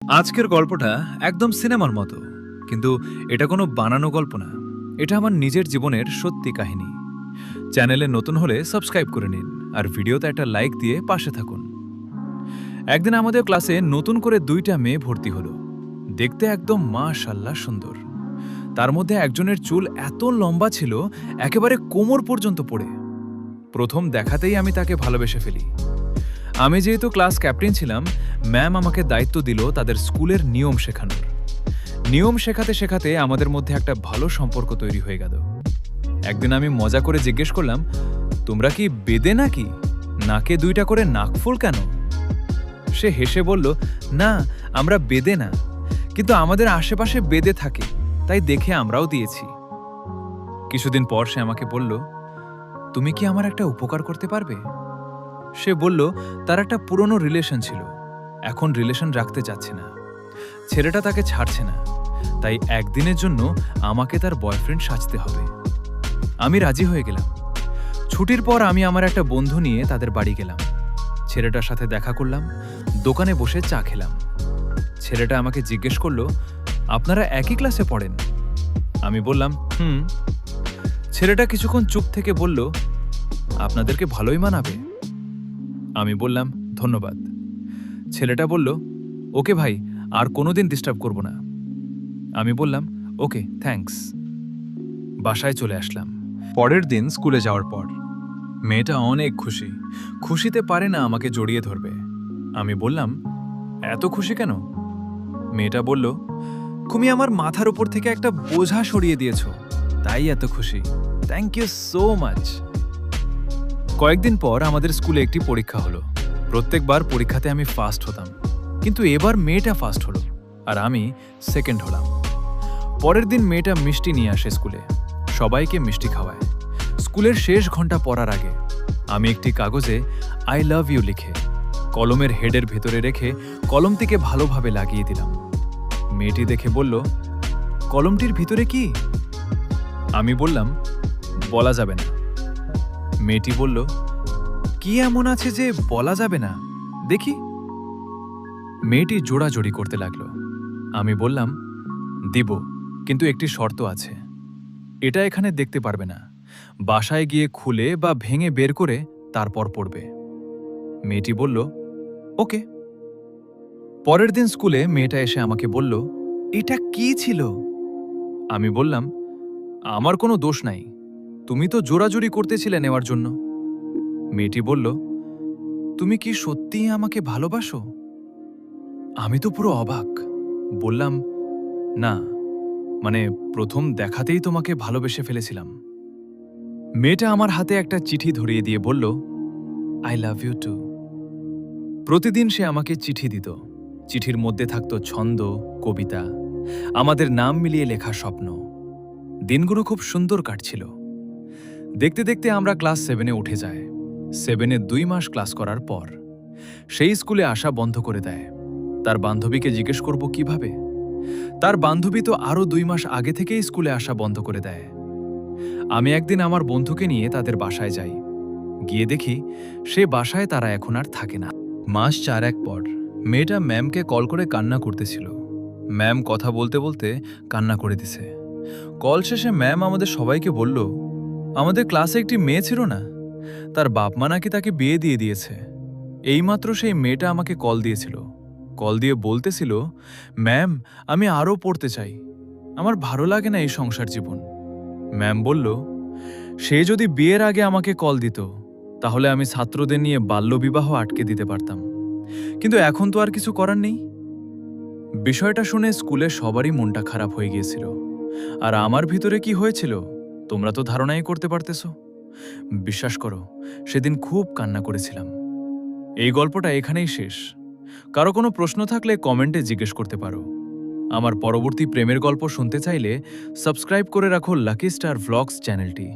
আজকের গল্পটা একদম সিনেমার মতো, কিন্তু এটা কোনো বানানো গল্প না। এটা আমার নিজের জীবনের সত্যি কাহিনী। চ্যানেলে নতুন হলে সাবস্ক্রাইব করে নিন আর ভিডিওতে একটা লাইক দিয়ে পাশে থাকুন। একদিন আমাদের ক্লাসে নতুন করে 2টা মেয়ে ভর্তি হলো। দেখতে একদম মাশাআল্লাহ সুন্দর। তার মধ্যে একজনের চুল এত লম্বা ছিল, একেবারে কোমর পর্যন্ত পড়ে। প্রথম দেখাতেই আমি তাকে ভালোবেসে ফেলি। আমি যেহেতু ক্লাস ক্যাপ্টেন ছিলাম, ম্যাম আমাকে দায়িত্ব দিল তাদের স্কুলের নিয়ম শেখানোর। নিয়ম শেখাতে শেখাতে আমাদের মধ্যে একটা ভালো সম্পর্ক তৈরি হয়ে গেল। একদিন আমি মজা করে জিজ্ঞেস করলাম, তোমরা কি বেদে নাকি? নাকে 2টা করে নাকফুল কেন? সে হেসে বলল, না, আমরা বেদে না, কিন্তু আমাদের আশেপাশে বেদে থাকে, তাই দেখে আমরাও দিয়েছি। কিছুদিন পর সে আমাকে বলল, তুমি কি আমার একটা উপকার করতে পারবে? সে বলল, তার একটা পুরনো রিলেশন ছিল, এখন রিলেশন রাখতে চাচ্ছে না। ছেলেটা তাকে ছাড়ছে না, তাই একদিনের জন্য আমাকে তার বয়ফ্রেন্ড সাজতে হবে। আমি রাজি হয়ে গেলাম। ছুটির পর আমি আমার একটা বন্ধু নিয়ে তাদের বাড়ি গেলাম। ছেলেটার সাথে দেখা করলাম, দোকানে বসে চা খেলাম। ছেলেটা আমাকে জিজ্ঞেস করলো, আপনারা একই ক্লাসে পড়েন? আমি বললাম, হুম। ছেলেটা কিছুক্ষণ চুপ থেকে বলল, আপনাদেরকে ভালোই মানাবে। আমি বললাম, ধন্যবাদ। ছেলেটা বলল, ওকে ভাই, আর কোনোদিন ডিস্টার্ব করব না। আমি বললাম, ওকে, থ্যাঙ্কস। বাসায় চলে আসলাম। পরের দিন স্কুলে যাওয়ার পর মেয়েটা অনেক খুশি। খুশিতে পারে না আমাকে জড়িয়ে ধরবে। আমি বললাম, এত খুশি কেন? মেয়েটা বলল, তুমি আমার মাথার উপর থেকে একটা বোঝা সরিয়ে দিয়েছ, তাই এত খুশি। Thank you so much. কয়েকদিন পর আমাদের স্কুলে একটি পরীক্ষা হলো। প্রত্যেকবার পরীক্ষাতে আমি ফার্স্ট হতাম, কিন্তু এবার মেয়েটা ফার্স্ট হলো আর আমি সেকেন্ড হলাম। পরের দিন মেয়েটা মিষ্টি নিয়ে আসে স্কুলে, সবাইকে মিষ্টি খাওয়ায়। স্কুলের শেষ ঘন্টা পড়ার আগে আমি একটি কাগজে আই লাভ ইউ লিখে কলমের হেডের ভেতরে রেখে কলমটিকে ভালোভাবে লাগিয়ে দিলাম। মেয়েটি দেখে বলল, কলমটির ভিতরে কি? আমি বললাম, বলা যাবে না। মেয়েটি বলল, কি এমন আছে যে বলা যাবে না, দেখি। মেয়েটি জোড়াজোড়ি করতে লাগলো। আমি বললাম, দিব, কিন্তু একটি শর্ত আছে। এটা এখানে দেখতে পারবে না, বাসায় গিয়ে খুলে বা ভেঙে বের করে তারপর পড়বে। মেয়েটি বলল, ওকে। পরের দিন স্কুলে মেয়েটা এসে আমাকে বলল, এটা কি ছিল? আমি বললাম, আমার কোনো দোষ নাই, তুমি তো জোরাজুরি করতেছিলে নেওয়ার জন্য। মেয়েটি বলল, তুমি কি সত্যিই আমাকে ভালোবাসো? আমি তো পুরো অবাক। বললাম, না, মানে প্রথম দেখাতেই তোমাকে ভালোবেসে ফেলেছিলাম। মেয়েটা আমার হাতে একটা চিঠি ধরিয়ে দিয়ে বলল, আই লাভ ইউ টু। প্রতিদিন সে আমাকে চিঠি দিত। চিঠির মধ্যে থাকত ছন্দ, কবিতা, আমাদের নাম মিলিয়ে লেখা স্বপ্ন। দিনগুলো খুব সুন্দর কাটছিল। দেখতে দেখতে আমরা ক্লাস 7-এ উঠে যাই। 7-এ 2 মাস ক্লাস করার পর সেই স্কুলে আসা বন্ধ করে দেয়। তার বান্ধবীকে জিজ্ঞেস করব কিভাবে? তার বান্ধবী তো আরও 2 মাস আগে থেকেই স্কুলে আসা বন্ধ করে দেয়। আমি একদিন আমার বন্ধুকে নিয়ে তাদের বাসায় যাই। গিয়ে দেখি সে বাসায় তারা এখন আর থাকে না। মাস 4-1 পর মেয়েটা ম্যামকে কল করে কান্না করতেছিল। ম্যাম কথা বলতে বলতে কান্না করে দিছে। কল শেষে ম্যাম আমাদের সবাইকে বলল, আমাদের ক্লাসে একটি মেয়ে ছিল না, তার বাপ মা নাকি তাকে বিয়ে দিয়ে দিয়েছে। এইমাত্র সেই মেয়েটা আমাকে কল দিয়েছিল। কল দিয়ে বলতেছিল, ম্যাম, আমি আরও পড়তে চাই, আমার ভালো লাগে না এই সংসার জীবন। ম্যাম বলল, সে যদি বিয়ের আগে আমাকে কল দিত, তাহলে আমি ছাত্রদের নিয়ে বাল্যবিবাহ আটকে দিতে পারতাম, কিন্তু এখন তো আর কিছু করার নেই। বিষয়টা শুনে স্কুলে সবারই মনটা খারাপ হয়ে গিয়েছিল। আর আমার ভিতরে কি হয়েছিল তোমরা তো ধারণাই করতে পারতেছ। বিশ্বাস করো, সেদিন খুব কান্না করেছিলাম। এই গল্পটা এখানেই শেষ। কারো কোনো প্রশ্ন থাকলে কমেন্টে জিজ্ঞেস করতে পারো। আমার পরবর্তী প্রেমের গল্প শুনতে চাইলে সাবস্ক্রাইব করে রাখো লাকি স্টার ভ্লগস চ্যানেলটি।